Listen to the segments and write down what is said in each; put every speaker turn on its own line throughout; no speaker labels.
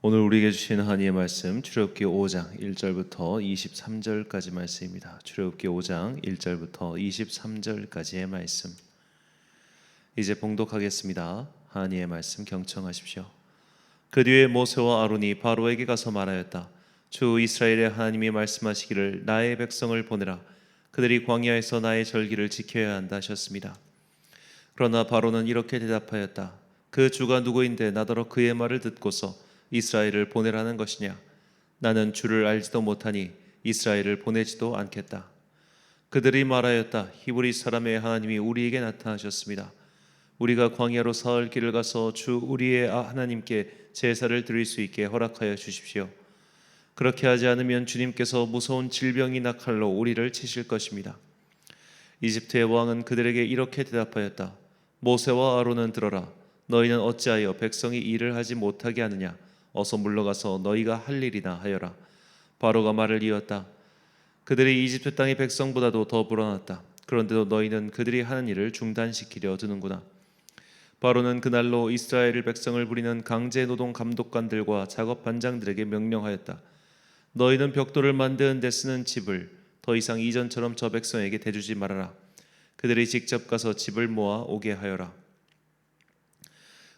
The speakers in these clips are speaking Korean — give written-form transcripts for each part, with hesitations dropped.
오늘 우리에게 주신 하나님의 말씀 출애굽기 5장 1절부터 23절까지 말씀입니다. 출애굽기 5장 1절부터 23절까지의 말씀. 이제 봉독하겠습니다. 하나님의 말씀 경청하십시오. 그 뒤에 모세와 아론이 바로에게 가서 말하였다. 주 이스라엘의 하나님이 말씀하시기를 나의 백성을 보내라. 그들이 광야에서 나의 절기를 지켜야 한다 하셨습니다. 그러나 바로는 이렇게 대답하였다. 그 주가 누구인데 나더러 그의 말을 듣고서 이스라엘을 보내라는 것이냐? 나는 주를 알지도 못하니 이스라엘을 보내지도 않겠다. 그들이 말하였다. 히브리 사람의 하나님이 우리에게 나타나셨습니다. 우리가 광야로 사흘 길을 가서 주 우리의 하나님께 제사를 드릴 수 있게 허락하여 주십시오. 그렇게 하지 않으면 주님께서 무서운 질병이나 칼로 우리를 치실 것입니다. 이집트의 왕은 그들에게 이렇게 대답하였다. 모세와 아론은 들어라. 너희는 어찌하여 백성이 일을 하지 못하게 하느냐? 어서 물러가서 너희가 할 일이나 하여라. 바로가 말을 이었다. 그들이 이집트 땅의 백성보다도 더 불어났다. 그런데도 너희는 그들이 하는 일을 중단시키려 드는구나. 바로는 그날로 이스라엘 백성을 부리는 강제 노동 감독관들과 작업 반장들에게 명령하였다. 너희는 벽돌을 만드는 데 쓰는 집을 더 이상 이전처럼 저 백성에게 대주지 말아라. 그들이 직접 가서 집을 모아 오게 하여라.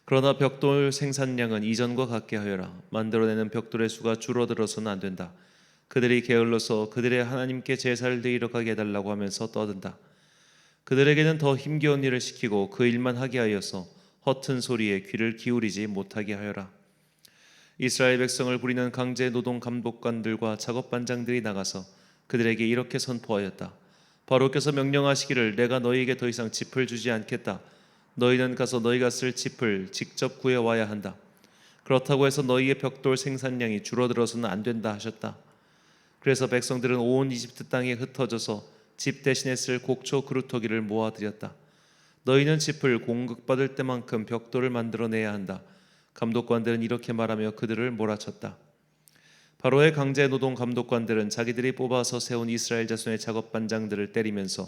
그러나 벽돌 생산량은 이전과 같게 하여라. 만들어내는 벽돌의 수가 줄어들어서는 안 된다. 그들이 게을러서 그들의 하나님께 제사를 드리러 가게 해달라고 하면서 떠든다. 그들에게는 더 힘겨운 일을 시키고 그 일만 하게 하여서 허튼 소리에 귀를 기울이지 못하게 하여라. 이스라엘 백성을 부리는 강제 노동 감독관들과 작업 반장들이 나가서 그들에게 이렇게 선포하였다. 바로께서 명령하시기를 내가 너희에게 더 이상 짚을 주지 않겠다. 너희는 가서 너희가 쓸 짚을 직접 구해 와야 한다. 그렇다고 해서 너희의 벽돌 생산량이 줄어들어서는 안 된다 하셨다. 그래서 백성들은 온 이집트 땅에 흩어져서 집 대신에 쓸 곡초 그루터기를 모아들였다. 너희는 짚을 공급받을 때만큼 벽돌을 만들어내야 한다. 감독관들은 이렇게 말하며 그들을 몰아쳤다. 바로의 강제 노동 감독관들은 자기들이 뽑아서 세운 이스라엘 자손의 작업 반장들을 때리면서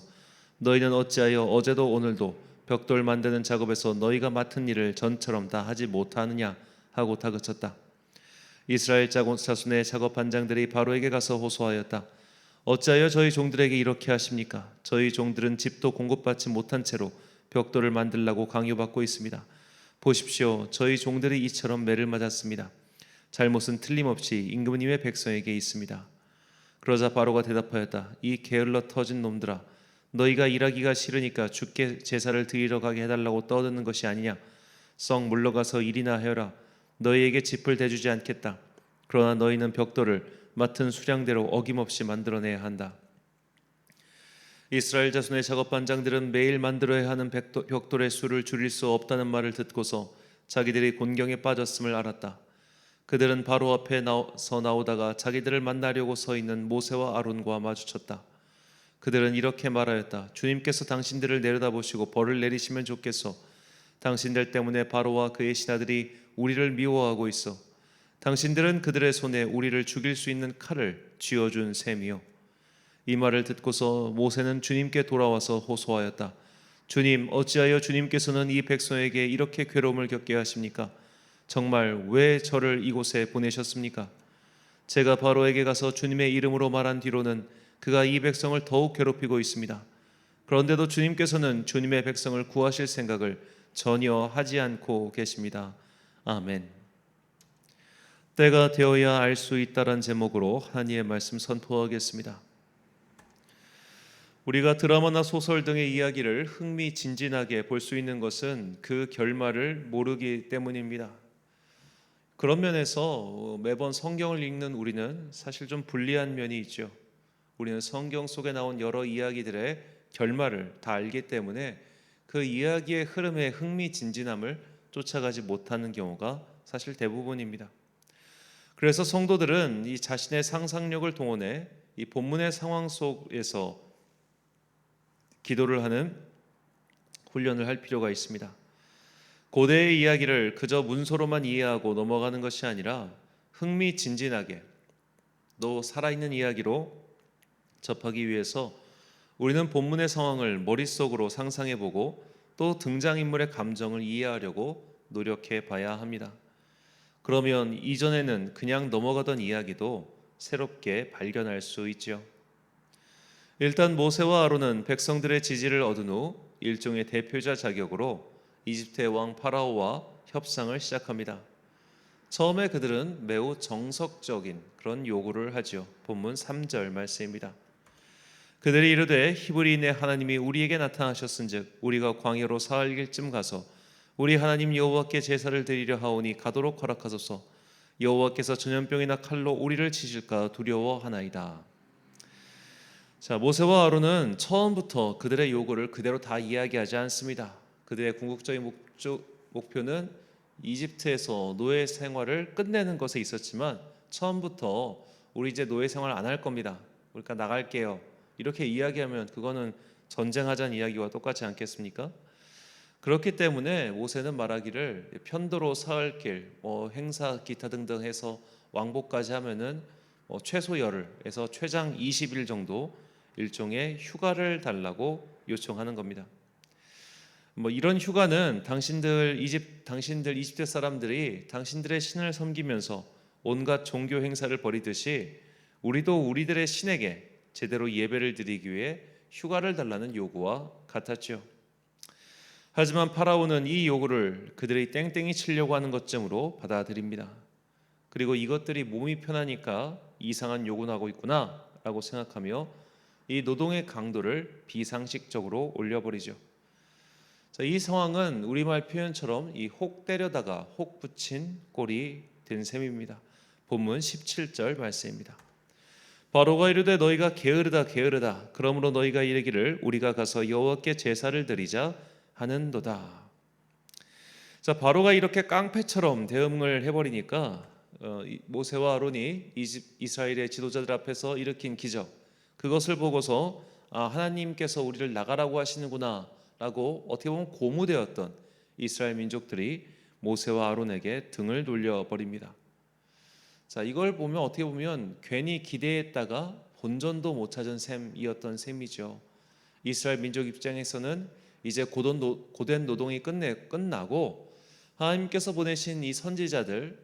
너희는 어찌하여 어제도 오늘도 벽돌 만드는 작업에서 너희가 맡은 일을 전처럼 다 하지 못하느냐 하고 다그쳤다. 이스라엘 자손의 작업 반장들이 바로에게 가서 호소하였다. 어찌하여 저희 종들에게 이렇게 하십니까? 저희 종들은 집도 공급받지 못한 채로 벽돌을 만들라고 강요받고 있습니다. 보십시오. 저희 종들이 이처럼 매를 맞았습니다. 잘못은 틀림없이 임금님의 백성에게 있습니다. 그러자 바로가 대답하였다. 이 게을러 터진 놈들아, 너희가 일하기가 싫으니까 주께 제사를 드리러 가게 해달라고 떠드는 것이 아니냐? 썩 물러가서 일이나 하여라. 너희에게 짚을 대주지 않겠다. 그러나 너희는 벽돌을 맡은 수량대로 어김없이 만들어내야 한다. 이스라엘 자손의 작업 반장들은 매일 만들어야 하는 벽돌의 수를 줄일 수 없다는 말을 듣고서 자기들이 곤경에 빠졌음을 알았다. 그들은 바로 앞에 나오다가 자기들을 만나려고 서 있는 모세와 아론과 마주쳤다. 그들은 이렇게 말하였다. 주님께서 당신들을 내려다보시고 벌을 내리시면 좋겠소. 당신들 때문에 바로와 그의 신하들이 우리를 미워하고 있어. 당신들은 그들의 손에 우리를 죽일 수 있는 칼을 쥐어준 셈이요. 이 말을 듣고서 모세는 주님께 돌아와서 호소하였다. 주님, 어찌하여 주님께서는 이 백성에게 이렇게 괴로움을 겪게 하십니까? 정말 왜 저를 이곳에 보내셨습니까? 제가 바로에게 가서 주님의 이름으로 말한 뒤로는 그가 이 백성을 더욱 괴롭히고 있습니다. 그런데도 주님께서는 주님의 백성을 구하실 생각을 전혀 하지 않고 계십니다. 아멘. 때가 되어야 알 수 있다란 제목으로 하나님의 말씀 선포하겠습니다. 우리가 드라마나 소설 등의 이야기를 흥미진진하게 볼 수 있는 것은 그 결말을 모르기 때문입니다. 그런 면에서 매번 성경을 읽는 우리는 사실 좀 불리한 면이 있죠. 우리는 성경 속에 나온 여러 이야기들의 결말을 다 알기 때문에 그 이야기의 흐름의 흥미진진함을 쫓아가지 못하는 경우가 사실 대부분입니다. 그래서 성도들은 이 자신의 상상력을 동원해 이 본문의 상황 속에서 기도를 하는 훈련을 할 필요가 있습니다. 고대의 이야기를 그저 문서로만 이해하고 넘어가는 것이 아니라 흥미진진하게 또 살아있는 이야기로 접하기 위해서 우리는 본문의 상황을 머릿속으로 상상해보고 또 등장인물의 감정을 이해하려고 노력해 봐야 합니다. 그러면 이전에는 그냥 넘어가던 이야기도 새롭게 발견할 수 있죠. 일단 모세와 아론은 백성들의 지지를 얻은 후 일종의 대표자 자격으로 이집트의 왕 파라오와 협상을 시작합니다. 처음에 그들은 매우 정석적인 그런 요구를 하죠. 본문 3절 말씀입니다. 그들이 이르되 히브리인의 하나님이 우리에게 나타나셨은즉 우리가 광야로 사흘 길쯤 가서 우리 하나님 여호와께 제사를 드리려 하오니 가도록 허락하소서. 여호와께서 전염병이나 칼로 우리를 치실까 두려워하나이다. 자, 모세와 아론은 처음부터 그들의 요구를 그대로 다 이야기하지 않습니다. 그들의 궁극적인 목표는 이집트에서 노예 생활을 끝내는 것에 있었지만 처음부터 우리 이제 노예 생활 안 할 겁니다. 그러니까 나갈게요. 이렇게 이야기하면 그거는 전쟁하자는 이야기와 똑같지 않겠습니까? 그렇기 때문에 모세는 말하기를 편도로 사흘길, 행사 기타 등등 해서 왕복까지 하면은 최소 열흘에서 최장 20일 정도 일종의 휴가를 달라고 요청하는 겁니다. 이런 휴가는 당신들 이집트 사람들이 당신들의 신을 섬기면서 온갖 종교 행사를 벌이듯이 우리도 우리들의 신에게 제대로 예배를 드리기 위해 휴가를 달라는 요구와 같았죠. 하지만 파라오는 이 요구를 그들이 땡땡이 치려고 하는 것쯤으로 받아들입니다. 그리고 이것들이 몸이 편하니까 이상한 요구는 하고 있구나 라고 생각하며 이 노동의 강도를 비상식적으로 올려버리죠. 자, 이 상황은 우리말 표현처럼 이 혹 때려다가 혹 붙인 꼴이 된 셈입니다. 본문 17절 말씀입니다. 바로가 이르되 너희가 게으르다 게으르다 그러므로 너희가 이르기를 우리가 가서 여호와께 제사를 드리자 하는도다. 자, 바로가 이렇게 깡패처럼 대응을 해버리니까 모세와 아론이 이스라엘의 지도자들 앞에서 일으킨 기적, 그것을 보고서 하나님께서 우리를 나가라고 하시는구나 라고 어떻게 보면 고무되었던 이스라엘 민족들이 모세와 아론에게 등을 돌려버립니다. 자, 이걸 보면 어떻게 보면 괜히 기대했다가 본전도 못 찾은 셈이었던 셈이죠. 이스라엘 민족 입장에서는 이제 고된 노동이 끝나고 하나님께서 보내신 이 선지자들을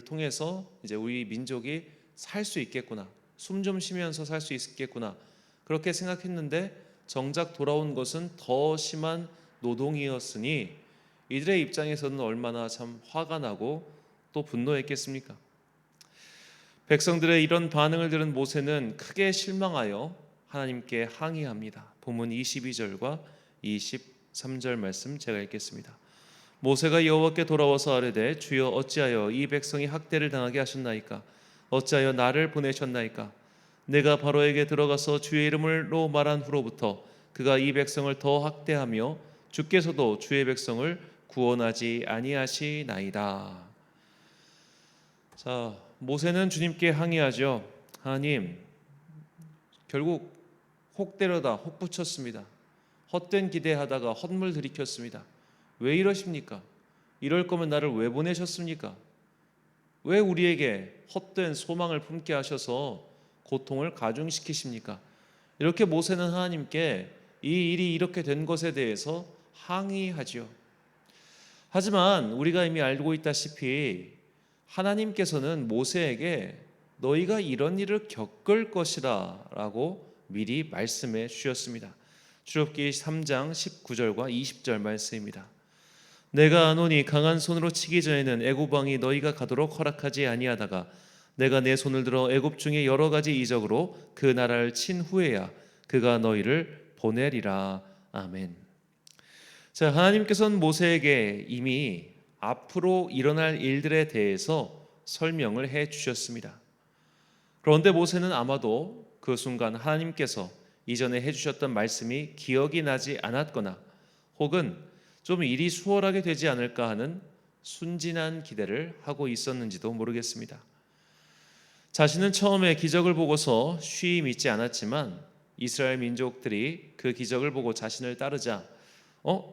통해서 이제 우리 민족이 살 수 있겠구나, 숨 좀 쉬면서 살 수 있겠구나 그렇게 생각했는데 정작 돌아온 것은 더 심한 노동이었으니 이들의 입장에서는 얼마나 참 화가 나고 또 분노했겠습니까? 백성들의 이런 반응을 들은 모세는 크게 실망하여 하나님께 항의합니다. 본문 22절과 23절 말씀 제가 읽겠습니다. 모세가 여호와께 돌아와서 아뢰되 주여 어찌하여 이 백성이 학대를 당하게 하셨나이까? 어찌하여 나를 보내셨나이까? 내가 바로에게 들어가서 주의 이름으로 말한 후로부터 그가 이 백성을 더 학대하며 주께서도 주의 백성을 구원하지 아니하시나이다. 자, 모세는 주님께 항의하죠. 하나님, 결국 혹 때려다 혹 붙였습니다. 헛된 기대하다가 헛물 들이켰습니다. 왜 이러십니까? 이럴 거면 나를 왜 보내셨습니까? 왜 우리에게 헛된 소망을 품게 하셔서 고통을 가중시키십니까? 이렇게 모세는 하나님께 이 일이 이렇게 된 것에 대해서 항의하죠. 하지만 우리가 이미 알고 있다시피 하나님께서는 모세에게 너희가 이런 일을 겪을 것이라 라고 미리 말씀해 주셨습니다. 출애굽기 3장 19절과 20절 말씀입니다. 내가 아노니 강한 손으로 치기 전에는 애굽 왕이 너희가 가도록 허락하지 아니하다가 내가 내 손을 들어 애굽 중에 여러 가지 이적으로 그 나라를 친 후에야 그가 너희를 보내리라. 아멘. 자, 하나님께서는 모세에게 이미 앞으로 일어날 일들에 대해서 설명을 해 주셨습니다. 그런데 모세는 아마도 그 순간 하나님께서 이전에 해 주셨던 말씀이 기억이 나지 않았거나 혹은 좀 일이 수월하게 되지 않을까 하는 순진한 기대를 하고 있었는지도 모르겠습니다. 자신은 처음에 기적을 보고서 쉬이 믿지 않았지만 이스라엘 민족들이 그 기적을 보고 자신을 따르자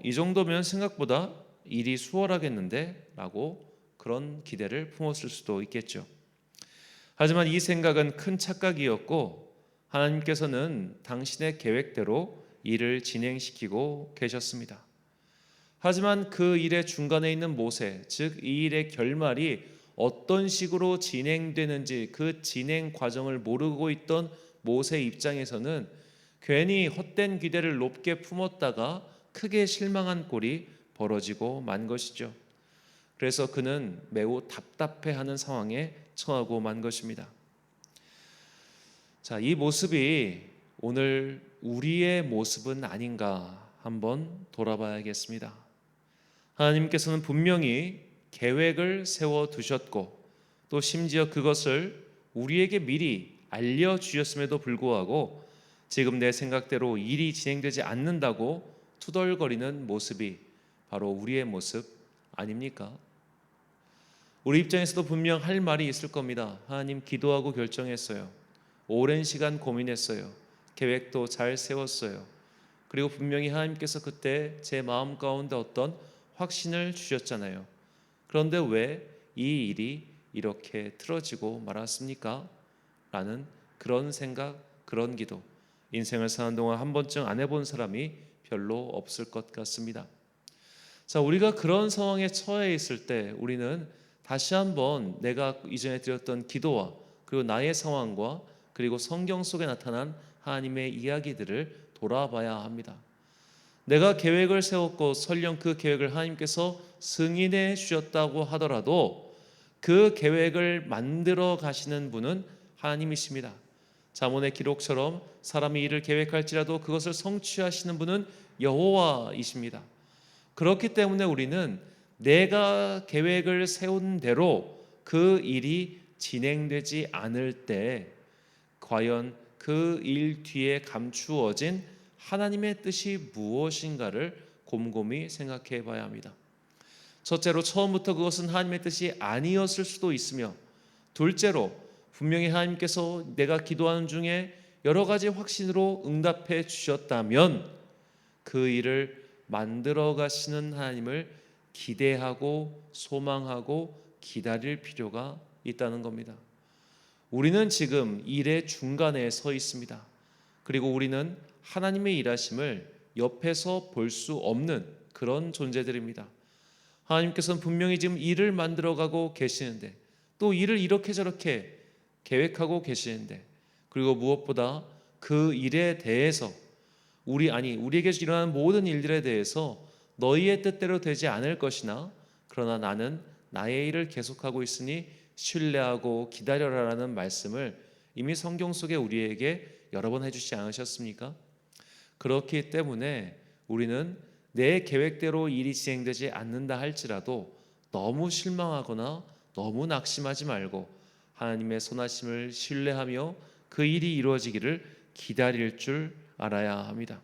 이 정도면 생각보다 일이 수월하겠는데? 라고 그런 기대를 품었을 수도 있겠죠. 하지만 이 생각은 큰 착각이었고 하나님께서는 당신의 계획대로 일을 진행시키고 계셨습니다. 하지만 그 일의 중간에 있는 모세, 즉 이 일의 결말이 어떤 식으로 진행되는지 그 진행 과정을 모르고 있던 모세 입장에서는 괜히 헛된 기대를 높게 품었다가 크게 실망한 꼴이 벌어지고 만 것이죠. 그래서 그는 매우 답답해하는 상황에 처하고 만 것입니다. 자, 이 모습이 오늘 우리의 모습은 아닌가 한번 돌아봐야겠습니다. 하나님께서는 분명히 계획을 세워두셨고 또 심지어 그것을 우리에게 미리 알려주셨음에도 불구하고 지금 내 생각대로 일이 진행되지 않는다고 투덜거리는 모습이 바로 우리의 모습 아닙니까? 우리 입장에서도 분명 할 말이 있을 겁니다. 하나님, 기도하고 결정했어요. 오랜 시간 고민했어요. 계획도 잘 세웠어요. 그리고 분명히 하나님께서 그때 제 마음 가운데 어떤 확신을 주셨잖아요. 그런데 왜 이 일이 이렇게 틀어지고 말았습니까? 라는 그런 생각, 그런 기도, 인생을 사는 동안 한 번쯤 안 해본 사람이 별로 없을 것 같습니다. 자, 우리가 그런 상황에 처해 있을 때 우리는 다시 한번 내가 이전에 드렸던 기도와 그리고 나의 상황과 그리고 성경 속에 나타난 하나님의 이야기들을 돌아봐야 합니다. 내가 계획을 세웠고 설령 그 계획을 하나님께서 승인해 주셨다고 하더라도 그 계획을 만들어 가시는 분은 하나님이십니다. 잠언의 기록처럼 사람이 일을 계획할지라도 그것을 성취하시는 분은 여호와이십니다. 그렇기 때문에 우리는 내가 계획을 세운 대로 그 일이 진행되지 않을 때 과연 그 일 뒤에 감추어진 하나님의 뜻이 무엇인가를 곰곰이 생각해 봐야 합니다. 첫째로 처음부터 그것은 하나님의 뜻이 아니었을 수도 있으며, 둘째로 분명히 하나님께서 내가 기도하는 중에 여러 가지 확신으로 응답해 주셨다면 그 일을 만들어 가시는 하나님을 기대하고 소망하고 기다릴 필요가 있다는 겁니다. 우리는 지금 일의 중간에 서 있습니다. 그리고 우리는 하나님의 일하심을 옆에서 볼 수 없는 그런 존재들입니다. 하나님께서는 분명히 지금 일을 만들어가고 계시는데 또 일을 이렇게 저렇게 계획하고 계시는데, 그리고 무엇보다 그 일에 대해서 우리에게 일어나는 모든 일들에 대해서 너희의 뜻대로 되지 않을 것이나 그러나 나는 나의 일을 계속하고 있으니 신뢰하고 기다려라라는 말씀을 이미 성경 속에 우리에게 여러 번 해주시지 않으셨습니까? 그렇기 때문에 우리는 내 계획대로 일이 진행되지 않는다 할지라도 너무 실망하거나 너무 낙심하지 말고 하나님의 선하심을 신뢰하며 그 일이 이루어지기를 기다릴 줄 알아야 합니다.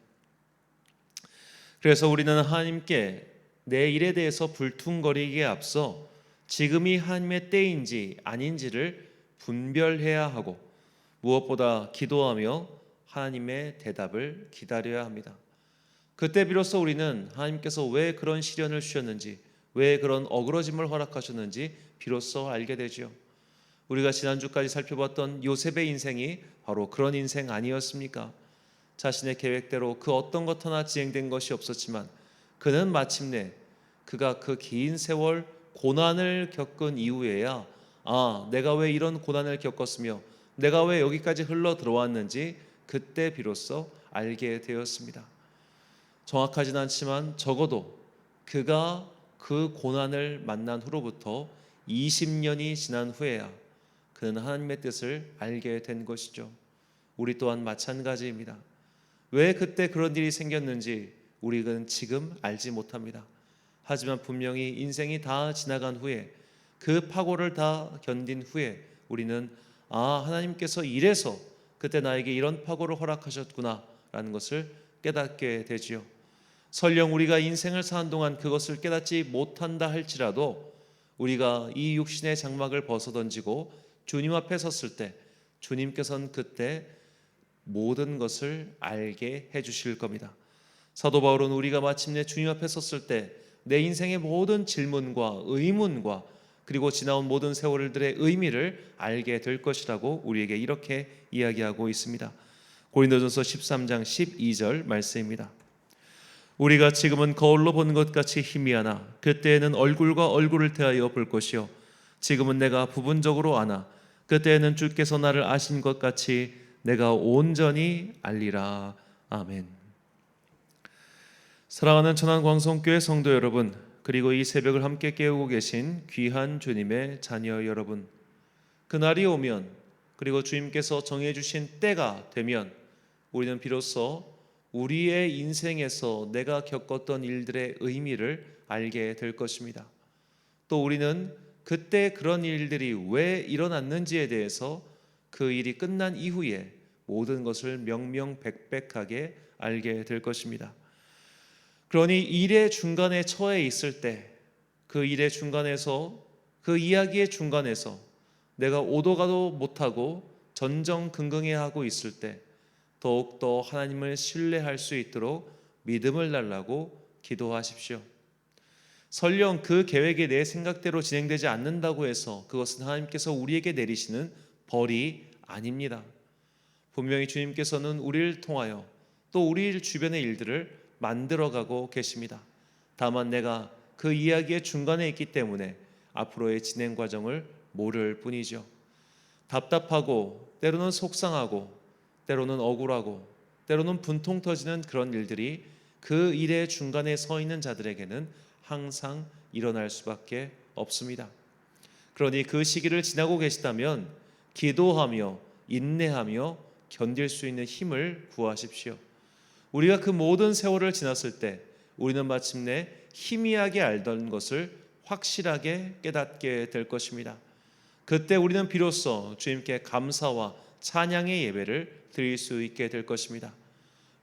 그래서 우리는 하나님께 내 일에 대해서 불퉁거리기에 앞서 지금이 하나님의 때인지 아닌지를 분별해야 하고 무엇보다 기도하며 하나님의 대답을 기다려야 합니다. 그때 비로소 우리는 하나님께서 왜 그런 시련을 주셨는지, 왜 그런 어그러짐을 허락하셨는지 비로소 알게 되죠. 우리가 지난주까지 살펴봤던 요셉의 인생이 바로 그런 인생 아니었습니까? 자신의 계획대로 그 어떤 것 하나 진행된 것이 없었지만 그는 마침내 그가 그 긴 세월 고난을 겪은 이후에야 내가 왜 이런 고난을 겪었으며 내가 왜 여기까지 흘러 들어왔는지 그때 비로소 알게 되었습니다. 정확하진 않지만 적어도 그가 그 고난을 만난 후로부터 20년이 지난 후에야 그는 하나님의 뜻을 알게 된 것이죠. 우리 또한 마찬가지입니다. 왜 그때 그런 일이 생겼는지 우리는 지금 알지 못합니다. 하지만 분명히 인생이 다 지나간 후에 그 파고를 다 견딘 후에 우리는 하나님께서 이래서 그때 나에게 이런 파고를 허락하셨구나 라는 것을 깨닫게 되지요. 설령 우리가 인생을 사는 동안 그것을 깨닫지 못한다 할지라도 우리가 이 육신의 장막을 벗어던지고 주님 앞에 섰을 때 주님께서는 그때 모든 것을 알게 해주실 겁니다. 사도 바울은 우리가 마침내 주님 앞에 섰을 때 내 인생의 모든 질문과 의문과 그리고 지나온 모든 세월들의 의미를 알게 될 것이라고 우리에게 이렇게 이야기하고 있습니다. 고린도전서 13장 12절 말씀입니다. 우리가 지금은 거울로 보는 것 같이 희미하나 그때에는 얼굴과 얼굴을 대하여 볼 것이요 지금은 내가 부분적으로 아나 그때에는 주께서 나를 아신 것 같이 내가 온전히 알리라. 아멘. 사랑하는 천안광성교회 성도 여러분, 그리고 이 새벽을 함께 깨우고 계신 귀한 주님의 자녀 여러분, 그날이 오면, 그리고 주님께서 정해주신 때가 되면 우리는 비로소 우리의 인생에서 내가 겪었던 일들의 의미를 알게 될 것입니다. 또 우리는 그때 그런 일들이 왜 일어났는지에 대해서 그 일이 끝난 이후에 모든 것을 명명백백하게 알게 될 것입니다. 그러니 일의 중간에 처해 있을 때, 그 일의 중간에서, 그 이야기의 중간에서 내가 오도 가도 못하고 전전긍긍해하고 있을 때 더욱더 하나님을 신뢰할 수 있도록 믿음을 달라고 기도하십시오. 설령 그 계획이 내 생각대로 진행되지 않는다고 해서 그것은 하나님께서 우리에게 내리시는 벌이 아닙니다. 분명히 주님께서는 우리를 통하여 또 우리 주변의 일들을 만들어가고 계십니다. 다만 내가 그 이야기의 중간에 있기 때문에 앞으로의 진행 과정을 모를 뿐이죠. 답답하고 때로는 속상하고 때로는 억울하고 때로는 분통 터지는 그런 일들이 그 일의 중간에 서 있는 자들에게는 항상 일어날 수밖에 없습니다. 그러니 그 시기를 지나고 계시다면 기도하며 인내하며 견딜 수 있는 힘을 구하십시오. 우리가 그 모든 세월을 지났을 때 우리는 마침내 희미하게 알던 것을 확실하게 깨닫게 될 것입니다. 그때 우리는 비로소 주님께 감사와 찬양의 예배를 드릴 수 있게 될 것입니다.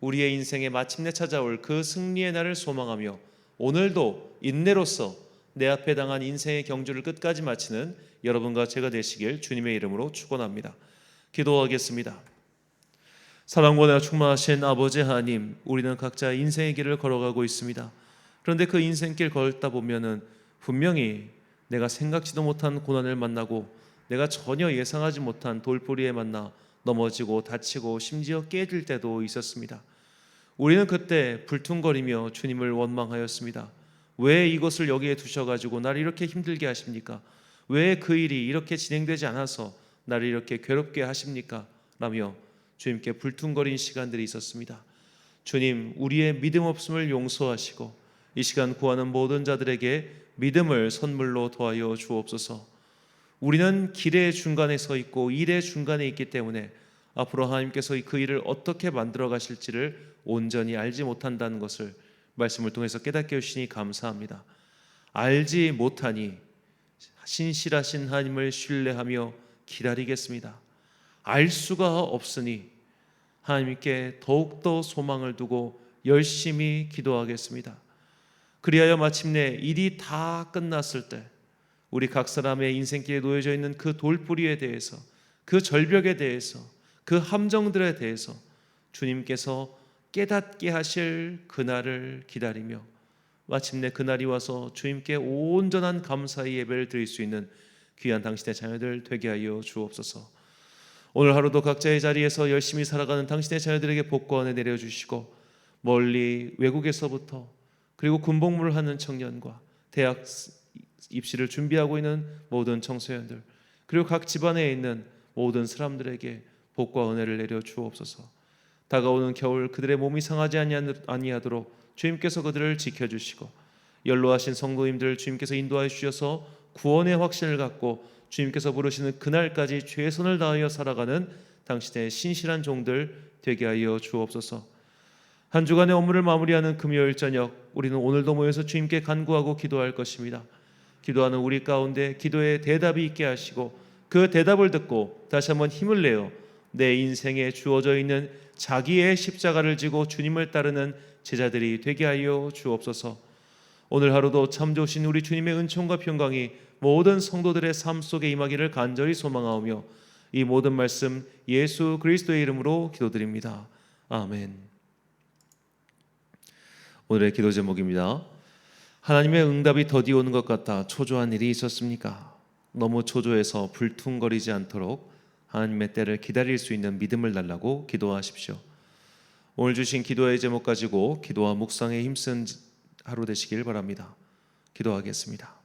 우리의 인생에 마침내 찾아올 그 승리의 날을 소망하며 오늘도 인내로서 내 앞에 당한 인생의 경주를 끝까지 마치는 여러분과 제가 되시길 주님의 이름으로 축원합니다. 기도하겠습니다. 사랑과 은혜가 충만하신 아버지 하나님, 우리는 각자 인생의 길을 걸어가고 있습니다. 그런데 그 인생길 걸다 보면은 분명히 내가 생각지도 못한 고난을 만나고 내가 전혀 예상하지 못한 돌부리에 만나 넘어지고 다치고 심지어 깨질 때도 있었습니다. 우리는 그때 불퉁거리며 주님을 원망하였습니다. 왜 이것을 여기에 두셔가지고 나를 이렇게 힘들게 하십니까? 왜 그 일이 이렇게 진행되지 않아서 나를 이렇게 괴롭게 하십니까? 라며 주님께 불퉁거린 시간들이 있었습니다. 주님, 우리의 믿음 없음을 용서하시고 이 시간 구하는 모든 자들에게 믿음을 선물로 더하여 주옵소서. 우리는 길의 중간에 서 있고 일의 중간에 있기 때문에 앞으로 하나님께서 그 일을 어떻게 만들어 가실지를 온전히 알지 못한다는 것을 말씀을 통해서 깨닫게 해주시니 감사합니다. 알지 못하니 신실하신 하나님을 신뢰하며 기다리겠습니다. 알 수가 없으니 하나님께 더욱더 소망을 두고 열심히 기도하겠습니다. 그리하여 마침내 일이 다 끝났을 때 우리 각 사람의 인생길에 놓여져 있는 그 돌부리에 대해서, 그 절벽에 대해서, 그 함정들에 대해서 주님께서 깨닫게 하실 그날을 기다리며 마침내 그날이 와서 주님께 온전한 감사의 예배를 드릴 수 있는 귀한 당신의 자녀들 되게 하여 주옵소서. 오늘 하루도 각자의 자리에서 열심히 살아가는 당신의 자녀들에게 복과 은혜 내려주시고, 멀리 외국에서부터 그리고 군복무를 하는 청년과 대학 입시를 준비하고 있는 모든 청소년들, 그리고 각 집안에 있는 모든 사람들에게 복과 은혜를 내려 주옵소서. 다가오는 겨울 그들의 몸이 상하지 아니하도록 주님께서 그들을 지켜주시고, 연로하신 성도님들 주님께서 인도하여 주셔서 구원의 확신을 갖고 주님께서 부르시는 그날까지 최선을 다하여 살아가는 당신의 신실한 종들 되게 하여 주옵소서. 한 주간의 업무를 마무리하는 금요일 저녁, 우리는 오늘도 모여서 주님께 간구하고 기도할 것입니다. 기도하는 우리 가운데 기도에 대답이 있게 하시고 그 대답을 듣고 다시 한번 힘을 내어 내 인생에 주어져 있는 자기의 십자가를 지고 주님을 따르는 제자들이 되게 하여 주옵소서. 오늘 하루도 참 좋으신 우리 주님의 은총과 평강이 모든 성도들의 삶 속에 임하기를 간절히 소망하오며 이 모든 말씀 예수 그리스도의 이름으로 기도드립니다. 아멘. 오늘의 기도 제목입니다. 하나님의 응답이 더디 오는 것 같다. 초조한 일이 있었습니까? 너무 초조해서 불퉁거리지 않도록 하나님의 때를 기다릴 수 있는 믿음을 달라고 기도하십시오. 오늘 주신 기도의 제목 가지고 기도와 묵상에 힘쓴 하루 되시길 바랍니다. 기도하겠습니다.